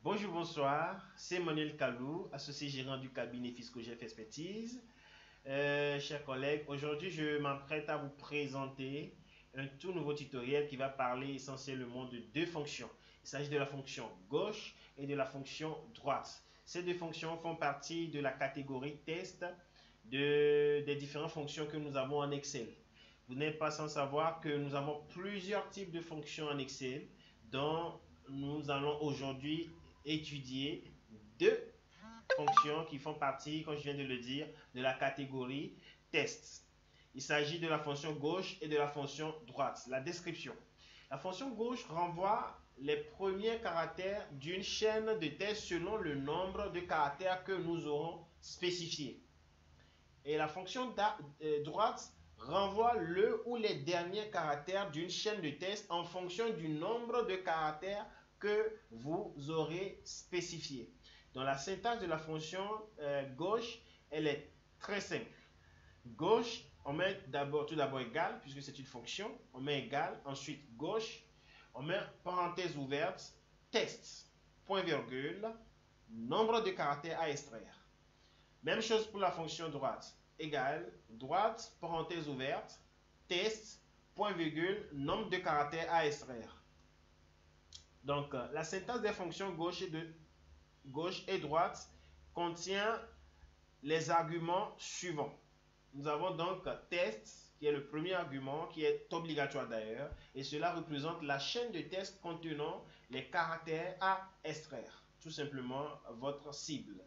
Bonjour, bonsoir, c'est Manuel Kalou, associé gérant du cabinet FiscoGF Expertise. Chers collègues, aujourd'hui je m'apprête à vous présenter un tout nouveau tutoriel qui va parler essentiellement de deux fonctions. Il s'agit de la fonction gauche et de la fonction droite. Ces deux fonctions font partie de la catégorie test des différentes fonctions que nous avons en Excel. Vous n'êtes pas sans savoir que nous avons plusieurs types de fonctions en Excel dont nous allons aujourd'hui étudier deux fonctions qui font partie, comme je viens de le dire, de la catégorie test. Il s'agit de la fonction gauche et de la fonction droite. La description. La fonction gauche renvoie les premiers caractères d'une chaîne de tests selon le nombre de caractères que nous aurons spécifiés. Et la fonction droite renvoie le ou les derniers caractères d'une chaîne de tests en fonction du nombre de caractères que vous aurez spécifié. Donc la syntaxe de la fonction gauche, elle est très simple. Gauche, on met tout d'abord égal, puisque c'est une fonction, on met égal, ensuite gauche, on met parenthèse ouverte, test, point virgule, nombre de caractères à extraire. Même chose pour la fonction droite, égal, droite, parenthèse ouverte, test, point virgule, nombre de caractères à extraire. Donc la syntaxe des fonctions gauche et droite contient les arguments suivants. Nous avons donc test, qui est le premier argument, qui est obligatoire d'ailleurs, et cela représente la chaîne de tests contenant les caractères à extraire, tout simplement votre cible.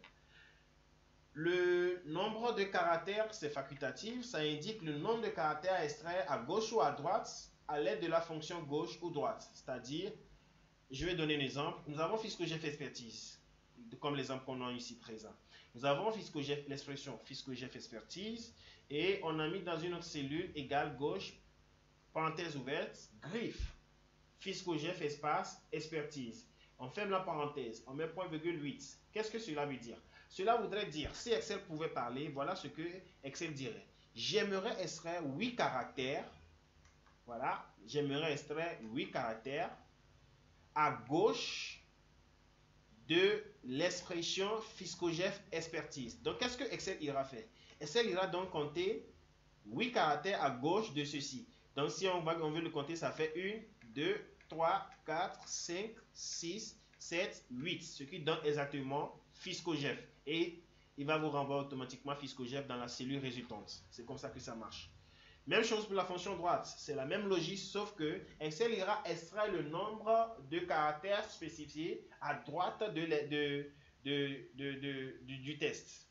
Le nombre de caractères, c'est facultatif, ça indique le nombre de caractères à extraire à gauche ou à droite à l'aide de la fonction gauche ou droite, c'est-à-dire, je vais donner un exemple, nous avons FiscoGF Expertise, comme l'exemple qu'on a ici présent. Nous avons l'expression FiscoGF Expertise et on a mis dans une autre cellule égale gauche, parenthèse ouverte, griffe, FiscoGF espace Expertise. On ferme la parenthèse, on met point virgule 8. Qu'est-ce que cela veut dire? Cela voudrait dire, si Excel pouvait parler, voilà ce que Excel dirait. J'aimerais extraire 8 caractères. Voilà, j'aimerais extraire 8 caractères à gauche de l'expression FiscoGF Expertise. Donc, qu'est-ce que Excel ira faire? Excel ira donc compter 8 caractères à gauche de ceci. Donc, si on veut le compter, ça fait 1, 2, 3, 4, 5, 6, 7, 8. Ce qui donne exactement FiscoGF. Et il va vous renvoyer automatiquement FiscoGF dans la cellule résultante. C'est comme ça que ça marche. Même chose pour la fonction droite, c'est la même logique, sauf que Excel ira extraire le nombre de caractères spécifiés à droite du test.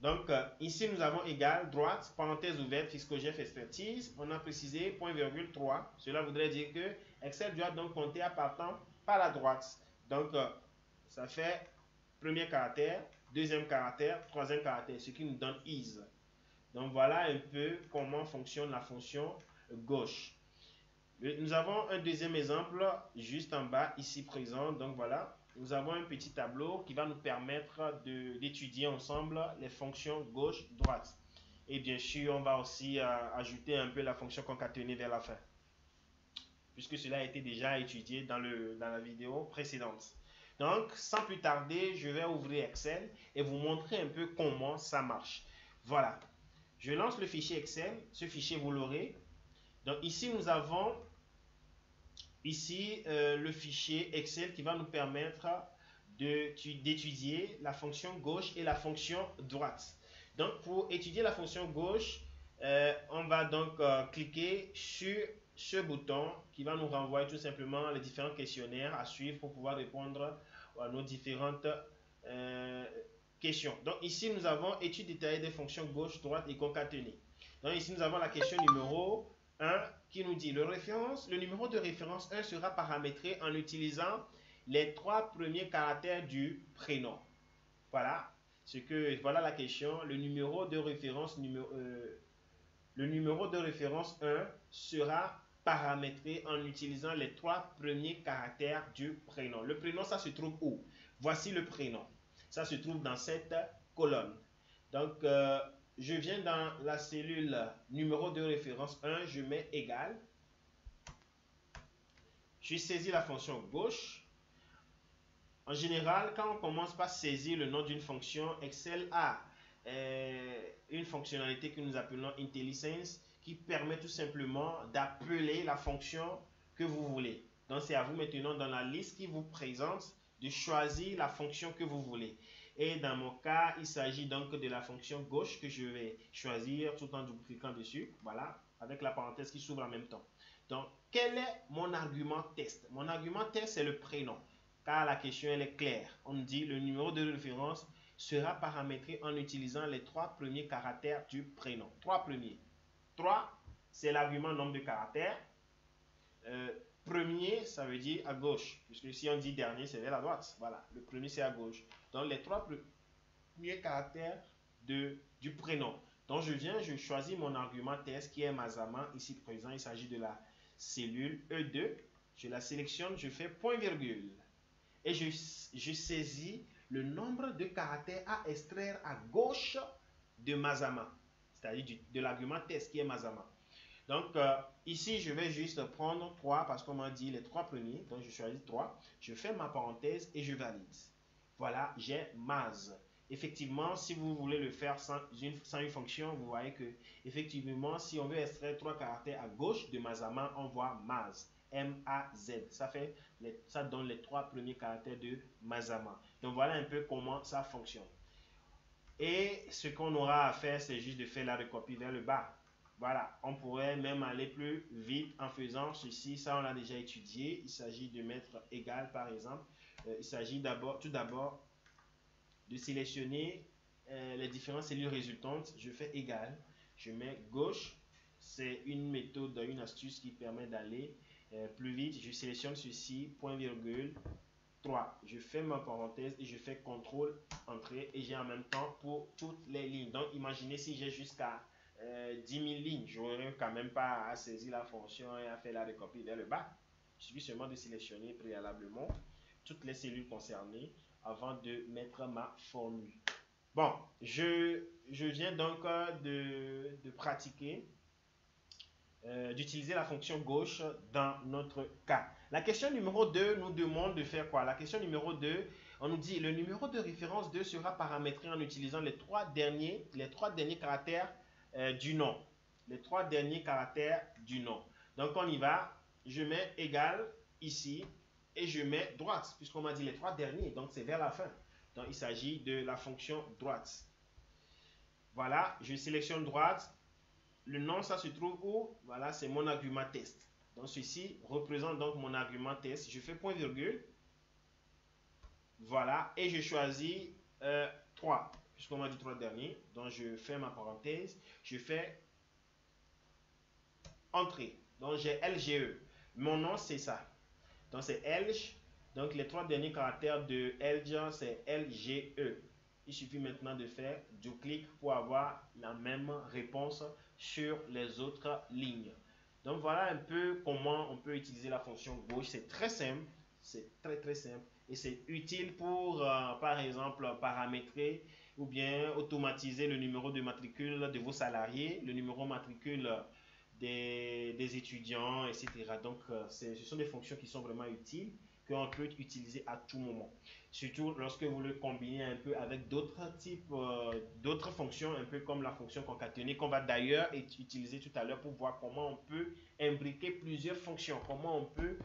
Donc, ici, nous avons égal, droite, parenthèse ouverte, FiscoGF Expertise. On a précisé point virgule 3. Cela voudrait dire que Excel doit donc compter à partant par la droite. Donc, ça fait premier caractère, deuxième caractère, troisième caractère, ce qui nous donne is. Donc voilà un peu comment fonctionne la fonction gauche. Nous avons un deuxième exemple juste en bas ici présent. Donc voilà, nous avons un petit tableau qui va nous permettre d'étudier ensemble les fonctions gauche-droite. Et bien sûr, on va aussi ajouter un peu la fonction concaténée vers la fin, puisque cela a été déjà étudié dans la vidéo précédente. Donc, sans plus tarder, je vais ouvrir Excel et vous montrer un peu comment ça marche. Voilà. Je lance le fichier Excel. Ce fichier, vous l'aurez. Donc ici, nous avons le fichier Excel qui va nous permettre d'étudier la fonction gauche et la fonction droite. Donc pour étudier la fonction gauche, on va donc cliquer sur ce bouton qui va nous renvoyer tout simplement les différents questionnaires à suivre pour pouvoir répondre à nos différentes questions. Donc ici, nous avons étude détaillée des fonctions gauche, droite et concaténées. Donc ici, nous avons la question numéro 1 qui nous dit le numéro de référence 1 sera paramétré en utilisant les 3 premiers caractères du prénom. Voilà, voilà la question. Le numéro de référence 1 sera paramétré en utilisant les 3 premiers caractères du prénom. Le prénom, ça se trouve où? Voici le prénom. Ça se trouve dans cette colonne. Donc, je viens dans la cellule numéro de référence 1, je mets égal. Je saisis la fonction gauche. En général, quand on commence par saisir le nom d'une fonction, Excel a une fonctionnalité que nous appelons IntelliSense qui permet tout simplement d'appeler la fonction que vous voulez. Donc c'est à vous maintenant dans la liste qui vous présente de choisir la fonction que vous voulez. Et dans mon cas, il s'agit donc de la fonction gauche que je vais choisir tout en double-cliquant dessus. Voilà, avec la parenthèse qui s'ouvre en même temps. Donc, quel est mon argument test? Mon argument test, c'est le prénom. Car la question, elle est claire. On me dit le numéro de référence sera paramétré en utilisant les 3 premiers caractères du prénom. 3 premiers. 3, c'est l'argument nombre de caractères. Premier, ça veut dire à gauche. Puisque si on dit dernier, c'est vers la droite. Voilà, le premier, c'est à gauche. Donc, les 3 premiers caractères du prénom. Donc, je choisis mon argument test qui est Mazama. Ici présent, il s'agit de la cellule E2. Je la sélectionne, je fais point virgule. Et je saisis le nombre de caractères à extraire à gauche de Mazama. C'est-à-dire de l'argument test qui est Mazama. Donc, ici, je vais juste prendre 3 parce qu'on m'a dit les 3 premiers. Donc, je choisis 3. Je fais ma parenthèse et je valide. Voilà, j'ai Maz. Effectivement, si vous voulez le faire sans une fonction, vous voyez que, effectivement, si on veut extraire 3 caractères à gauche de Mazama, on voit Maz. M-A-Z. Ça donne les 3 premiers caractères de Mazama. Donc, voilà un peu comment ça fonctionne. Et ce qu'on aura à faire, c'est juste de faire la recopie vers le bas. Voilà, on pourrait même aller plus vite en faisant ceci. Ça, on l'a déjà étudié. Il s'agit de mettre égal, par exemple. Il s'agit tout d'abord de sélectionner les différentes cellules résultantes. Je fais égal. Je mets gauche. C'est une méthode, une astuce qui permet d'aller plus vite. Je sélectionne ceci, point virgule, 3. Je fais ma parenthèse et je fais CTRL, entrée. Et j'ai en même temps pour toutes les lignes. Donc, imaginez si j'ai jusqu'à 10 000 lignes, je n'aurai quand même pas à saisir la fonction et à faire la recopie vers le bas. Il suffit seulement de sélectionner préalablement toutes les cellules concernées avant de mettre ma formule. Bon, je viens donc de pratiquer, d'utiliser la fonction gauche dans notre cas. La question numéro 2 nous demande de faire quoi? La question numéro 2, on nous dit le numéro de référence 2 sera paramétré en utilisant les trois derniers caractères du nom. Les 3 derniers caractères du nom. Donc on y va. Je mets égal ici et je mets droite puisqu'on m'a dit les 3 derniers. Donc c'est vers la fin. Donc il s'agit de la fonction droite. Voilà, je sélectionne droite. Le nom, ça se trouve où? Voilà, c'est mon argument test. Donc ceci représente donc mon argument test. Je fais point virgule. Voilà, et je choisis 3 puisqu'on m'a dit 3 derniers. Donc je fais ma parenthèse. Je fais entrée. Donc j'ai LGE. Mon nom c'est ça. Donc c'est LG. Donc les 3 derniers caractères de LG c'est LGE. Il suffit maintenant de faire du clic pour avoir la même réponse sur les autres lignes. Donc voilà un peu comment on peut utiliser la fonction gauche. C'est très simple. C'est très simple. Et c'est utile pour par exemple paramétrer ou bien automatiser le numéro de matricule de vos salariés, le numéro matricule des étudiants, etc. Donc, ce sont des fonctions qui sont vraiment utiles, qu'on peut utiliser à tout moment. Surtout lorsque vous le combinez un peu avec d'autres types, d'autres fonctions, un peu comme la fonction concaténée, qu'on va d'ailleurs utiliser tout à l'heure pour voir comment on peut imbriquer plusieurs fonctions, comment on peut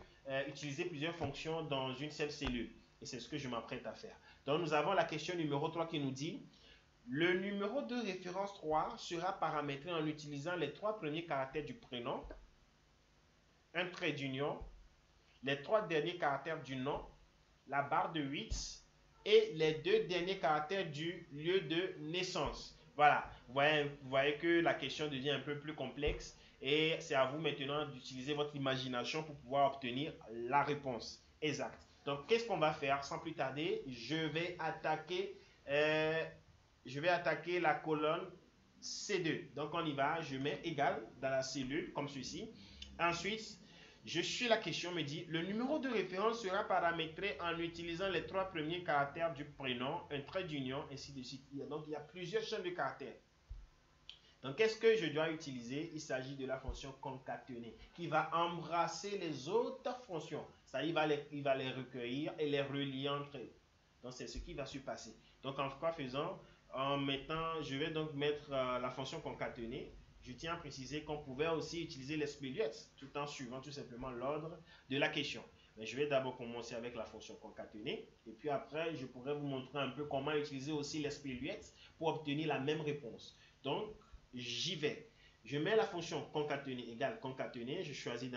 utiliser plusieurs fonctions dans une seule cellule. Et c'est ce que je m'apprête à faire. Donc, nous avons la question numéro 3 qui nous dit le numéro de référence 3 sera paramétré en utilisant les 3 premiers caractères du prénom, un trait d'union, les 3 derniers caractères du nom, la barre de 8 et les 2 derniers caractères du lieu de naissance. Voilà, vous voyez que la question devient un peu plus complexe et c'est à vous maintenant d'utiliser votre imagination pour pouvoir obtenir la réponse exacte. Donc, qu'est-ce qu'on va faire? Sans plus tarder, je vais attaquer la colonne C2. Donc, on y va. Je mets égal dans la cellule, comme ceci. Ensuite, je suis la question, me dit, le numéro de référence sera paramétré en utilisant les 3 premiers caractères du prénom, un trait d'union, ainsi de suite. Donc, il y a plusieurs chaînes de caractères. Donc, qu'est-ce que je dois utiliser? Il s'agit de la fonction concaténée qui va embrasser les autres fonctions. Ça, il va les recueillir et les relier entre eux. Donc, c'est ce qui va se passer. Donc, en quoi faisant? Je vais donc mettre la fonction concaténée. Je tiens à préciser qu'on pouvait aussi utiliser les SPLUET tout en suivant tout simplement l'ordre de la question. Mais je vais d'abord commencer avec la fonction concaténée et puis après, je pourrais vous montrer un peu comment utiliser aussi les SPLUET pour obtenir la même réponse. Donc, j'y vais. Je mets la fonction concaténée égale concaténée. Je choisis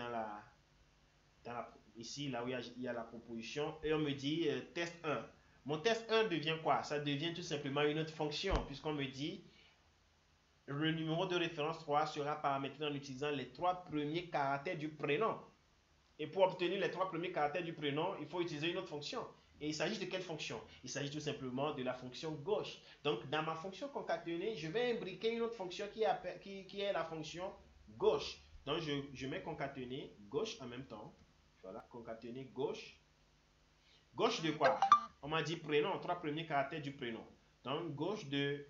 ici, là où il y a la proposition, et on me dit test 1. Mon test 1 devient quoi? Ça devient tout simplement une autre fonction, puisqu'on me dit le numéro de référence 3 sera paramétré en utilisant les 3 premiers caractères du prénom. Et pour obtenir les 3 premiers caractères du prénom, il faut utiliser une autre fonction. Et il s'agit de quelle fonction? Il s'agit tout simplement de la fonction gauche. Donc, dans ma fonction concaténée, je vais imbriquer une autre fonction qui est la fonction gauche. Donc, je mets concaténer gauche en même temps. Voilà, concaténer gauche. Gauche de quoi? On m'a dit prénom, 3 premiers caractères du prénom. Donc, gauche de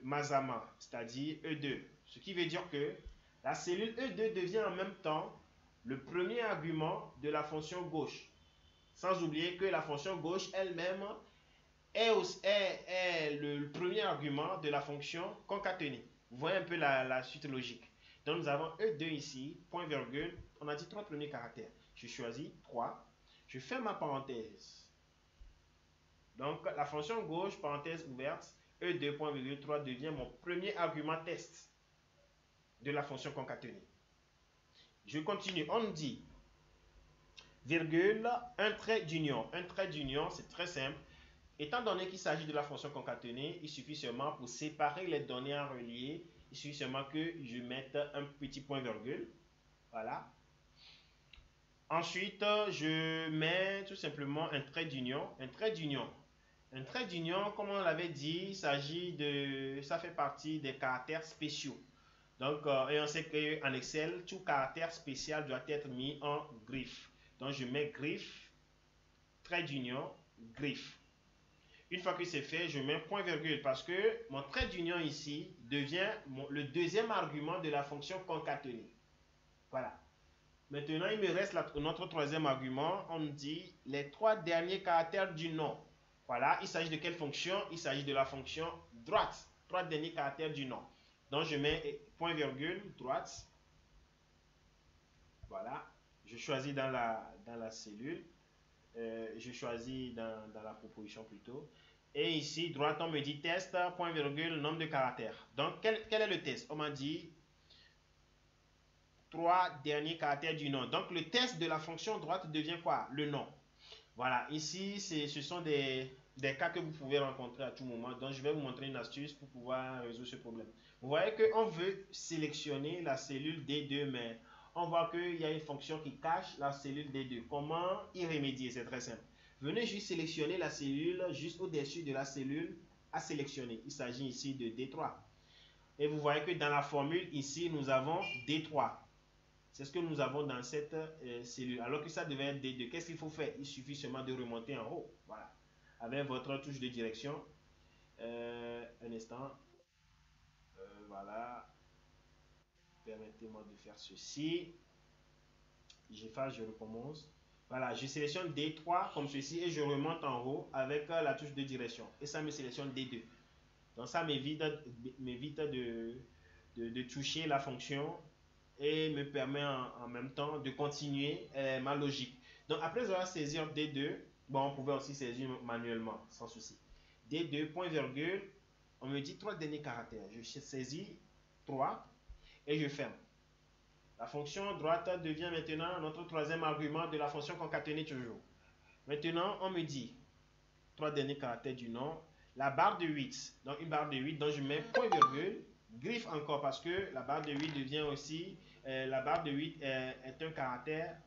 Mazama, c'est-à-dire E2. Ce qui veut dire que la cellule E2 devient en même temps le premier argument de la fonction gauche. Sans oublier que la fonction gauche elle-même est le premier argument de la fonction concaténée. Vous voyez un peu la suite logique. Donc nous avons E2 ici, point virgule, on a dit 3 premiers caractères. Je choisis 3, je ferme ma parenthèse. Donc la fonction gauche, parenthèse ouverte, E2, point virgule 3 devient mon premier argument test de la fonction concaténée. Je continue, on me dit virgule, un trait d'union. Un trait d'union, c'est très simple. Étant donné qu'il s'agit de la fonction concaténée, il suffit seulement pour séparer les données à relier, il suffit seulement que je mette un petit point virgule. Voilà. Ensuite, je mets tout simplement un trait d'union. Un trait d'union. Un trait d'union, comme on l'avait dit, ça fait partie des caractères spéciaux. Donc, et on sait qu'en Excel, tout caractère spécial doit être mis en griffe. Donc, je mets griffe, trait d'union, griffe. Une fois que c'est fait, je mets point virgule parce que mon trait d'union ici devient le deuxième argument de la fonction concaténée. Voilà. Maintenant, il me reste notre troisième argument. On me dit les 3 derniers caractères du nom. Voilà, il s'agit de quelle fonction? Il s'agit de la fonction droite. 3 derniers caractères du nom. Donc, je mets point virgule, droite. Voilà. Je choisis dans la cellule. Je choisis dans la proposition plutôt. Et ici, droite, on me dit test, point virgule, nombre de caractères. Donc, quel est le test? On m'a dit 3 derniers caractères du nom. Donc, le test de la fonction droite devient quoi? Le nom. Voilà, ici, ce sont des cas que vous pouvez rencontrer à tout moment. Donc, je vais vous montrer une astuce pour pouvoir résoudre ce problème. Vous voyez qu'on veut sélectionner la cellule D2, mais on voit qu'il y a une fonction qui cache la cellule D2. Comment y remédier? C'est très simple. Venez juste sélectionner la cellule juste au-dessus de la cellule à sélectionner. Il s'agit ici de D3. Et vous voyez que dans la formule, ici, nous avons D3. C'est ce que nous avons dans cette cellule. Alors que ça devait être D2. Qu'est-ce qu'il faut faire? Il suffit seulement de remonter en haut. Voilà. Avec votre touche de direction. Un instant. Voilà. Permettez-moi de faire ceci. J'efface, je recommence. Voilà, je sélectionne D3 comme ceci et je remonte en haut avec la touche de direction. Et ça me sélectionne D2. Donc ça m'évite de toucher la fonction et me permet en même temps de continuer ma logique. Donc après avoir saisi D2, bon, on pouvait aussi saisir manuellement, sans souci. D2, point virgule, on me dit 3 derniers caractères. Je saisis 3 et je ferme. La fonction droite devient maintenant notre troisième argument de la fonction concaténée toujours. Maintenant, on me dit 3 derniers caractères du nom, la barre de 8. Donc une barre de 8, donc je mets point virgule, griffe encore parce que la barre de 8 devient aussi, la barre de 8 est un caractère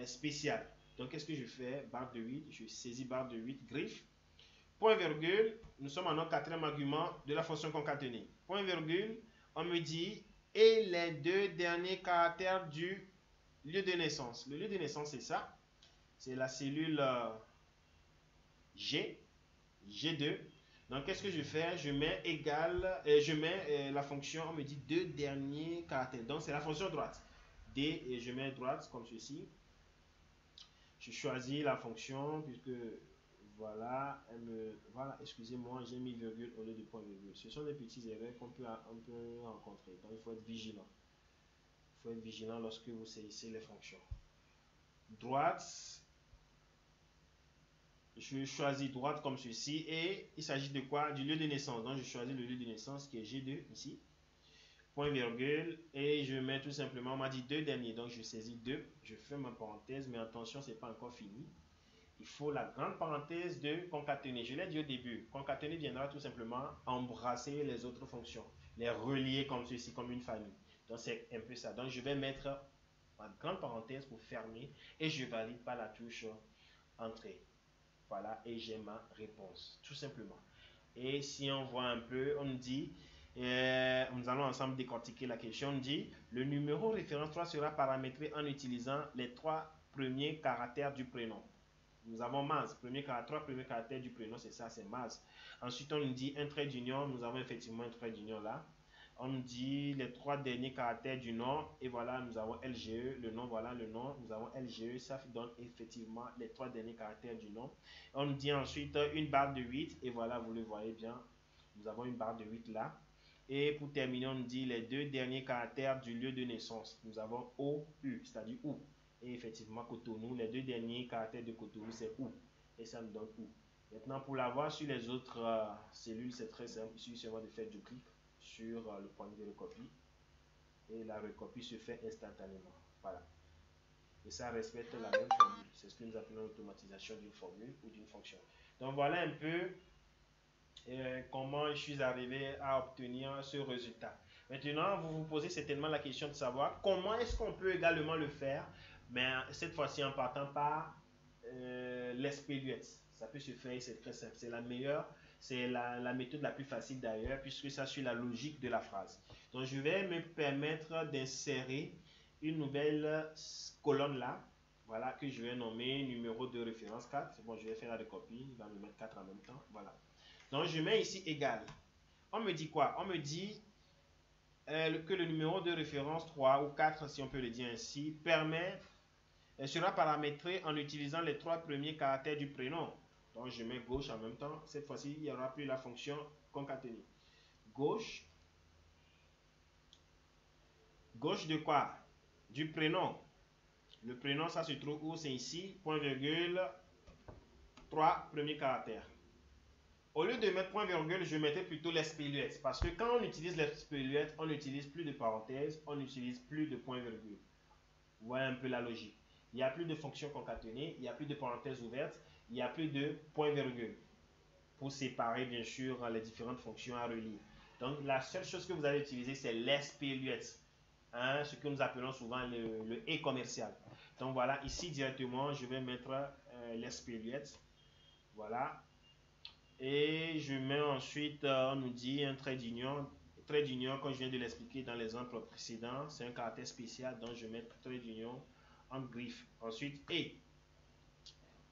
spécial. Donc qu'est-ce que je fais? Barre de 8, je saisis barre de 8, griffe, point virgule, nous sommes à notre quatrième argument de la fonction concaténée. Point virgule, on me dit et les 2 derniers caractères du lieu de naissance. Le lieu de naissance, c'est ça. C'est la cellule G2. Donc, qu'est-ce que je fais? Je mets égal, je mets la fonction, on me dit deux derniers caractères. Donc, c'est la fonction droite. D, et je mets droite comme ceci. Je choisis la fonction, puisque, voilà, voilà, excusez-moi, j'ai mis virgule au lieu de point virgule. Ce sont des petites erreurs qu'on peut rencontrer. Donc, il faut être vigilant. Il faut être vigilant lorsque vous saisissez les fonctions. Droite, je choisis droite comme ceci et il s'agit de quoi? Du lieu de naissance. Donc je choisis le lieu de naissance qui est G2 ici. Point virgule et je mets tout simplement, on m'a dit deux derniers, donc je saisis deux, je fais ma parenthèse, mais attention, c'est pas encore fini. Il faut la grande parenthèse de concaténer. Je l'ai dit au début, concaténer viendra tout simplement embrasser les autres fonctions, les relier comme ceci, comme une famille. Donc c'est un peu ça. Donc je vais mettre ma grande parenthèse pour fermer et je valide par la touche entrée. Voilà, et j'ai ma réponse, tout simplement. Et si on voit un peu, on dit, nous allons ensemble décortiquer la question. On dit, le numéro référence 3 sera paramétré en utilisant les trois premiers caractères du prénom. Nous avons Maz, trois premiers caractères du prénom, c'est ça, c'est Maz. Ensuite, on nous dit un trait d'union, nous avons effectivement un trait d'union là. On nous dit les trois derniers caractères du nom, et voilà, nous avons LGE, le nom, voilà le nom, nous avons LGE, ça donne effectivement les trois derniers caractères du nom. On nous dit ensuite une barre de 8, et voilà, vous le voyez bien, nous avons une barre de 8 là. Et pour terminer, on nous dit les deux derniers caractères du lieu de naissance. Nous avons OU, c'est-à-dire OU. Et effectivement, Cotonou, les deux derniers caractères de Cotonou, c'est OU. Et ça nous donne OU. Maintenant, pour l'avoir sur les autres cellules, c'est très simple. Il suffit seulement de faire du clic sur le poignet de recopie. Et la recopie se fait instantanément. Voilà. Et ça respecte la même formule. C'est ce que nous appelons l'automatisation d'une formule ou d'une fonction. Donc voilà un peu comment je suis arrivé à obtenir ce résultat. Maintenant, vous vous posez certainement la question de savoir comment est-ce qu'on peut également le faire, mais cette fois-ci en partant par l'espéluette. Ça peut se faire, c'est très simple. C'est la meilleure, c'est la méthode la plus facile d'ailleurs, puisque ça suit la logique de la phrase. Donc, je vais me permettre d'insérer une nouvelle colonne là, voilà, que je vais nommer numéro de référence 4. Bon, je vais faire la recopie, il va me mettre 4 en même temps, voilà. Donc, je mets ici égal. On me dit quoi? On me dit que le numéro de référence 3 ou 4, si on peut le dire ainsi, sera paramétré en utilisant les trois premiers caractères du prénom. Donc, je mets gauche en même temps. Cette fois-ci, il n'y aura plus la fonction concaténer. Gauche. Gauche de quoi? Du prénom. Le prénom, ça se trouve où? C'est ici, point virgule, 3 premiers caractères. Au lieu de mettre point virgule, je mettais plutôt l'espéluette. Parce que quand on utilise l'espéluette, on n'utilise plus de parenthèses, on n'utilise plus de point virgule. Vous voyez un peu la logique. Il n'y a plus de fonction concaténée, il n'y a plus de parenthèses ouvertes, il n'y a plus de point virgule. Pour séparer bien sûr les différentes fonctions à relier. Donc la seule chose que vous allez utiliser, c'est l'espéluette. Hein, ce que nous appelons souvent le et commercial. Donc voilà, ici directement, je vais mettre l'espéluette. Voilà. Et je mets ensuite, on nous dit un trait d'union. Trait d'union, comme je viens de l'expliquer dans l'exemple précédent, c'est un caractère spécial, donc je mets trait d'union en griffe. Ensuite, et.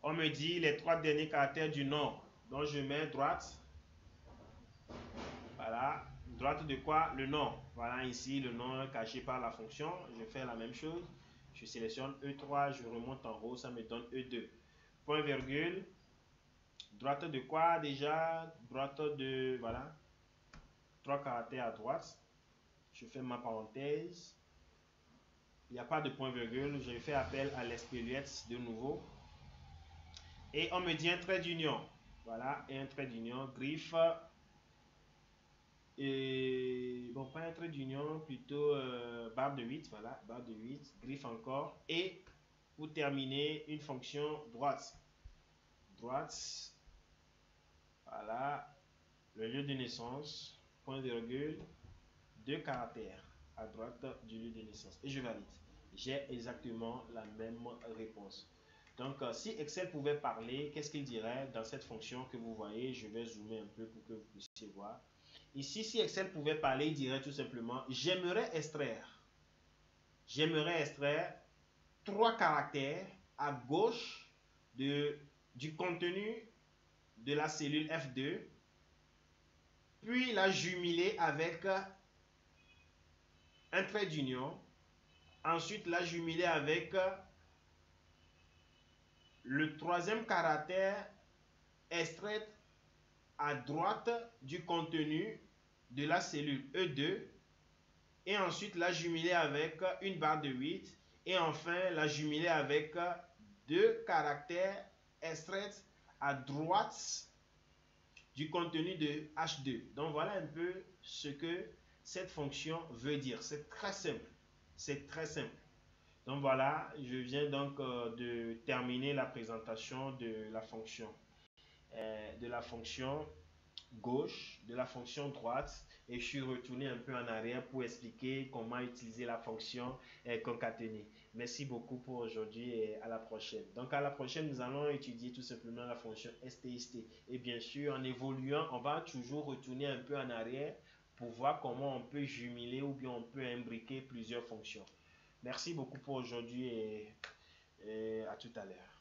On me dit les trois derniers caractères du nom. Donc je mets droite. Voilà. Droite de quoi? Le nom. Voilà ici le nom caché par la fonction. Je fais la même chose. Je sélectionne E3, je remonte en haut, ça me donne E2. Point virgule. Droite de quoi déjà? Droite de, voilà, trois caractères à droite. Je fais ma parenthèse. Il n'y a pas de point virgule. Je fais appel à l'espéluette de nouveau. Et on me dit un trait d'union. Voilà, et un trait d'union, griffe. Et bon, pas un trait d'union, plutôt barre de 8. Voilà, barre de 8, griffe encore. Et pour terminer, une fonction droite. Droite. Voilà, le lieu de naissance, point virgule, deux caractères à droite du lieu de naissance. Et je valide. J'ai exactement la même réponse. Donc, si Excel pouvait parler, qu'est-ce qu'il dirait dans cette fonction que vous voyez? Je vais zoomer un peu pour que vous puissiez voir. Ici, si Excel pouvait parler, il dirait tout simplement, j'aimerais extraire trois caractères à gauche du contenu de la cellule F2 puis la jumeler avec un trait d'union, ensuite la jumeler avec le troisième caractère extrait à droite du contenu de la cellule E2, et ensuite la jumeler avec une barre de 8, et enfin la jumeler avec deux caractères extraits à droite du contenu de H2. Donc voilà un peu ce que cette fonction veut dire. C'est très simple. C'est très simple. Donc voilà, je viens donc de terminer la présentation de la fonction gauche, de la fonction droite, et je suis retourné un peu en arrière pour expliquer comment utiliser la fonction concaténée. Merci beaucoup pour aujourd'hui et à la prochaine. Donc à la prochaine, nous allons étudier tout simplement la fonction STST. Et bien sûr, en évoluant, on va toujours retourner un peu en arrière pour voir comment on peut jumeler ou bien on peut imbriquer plusieurs fonctions. Merci beaucoup pour aujourd'hui et à tout à l'heure.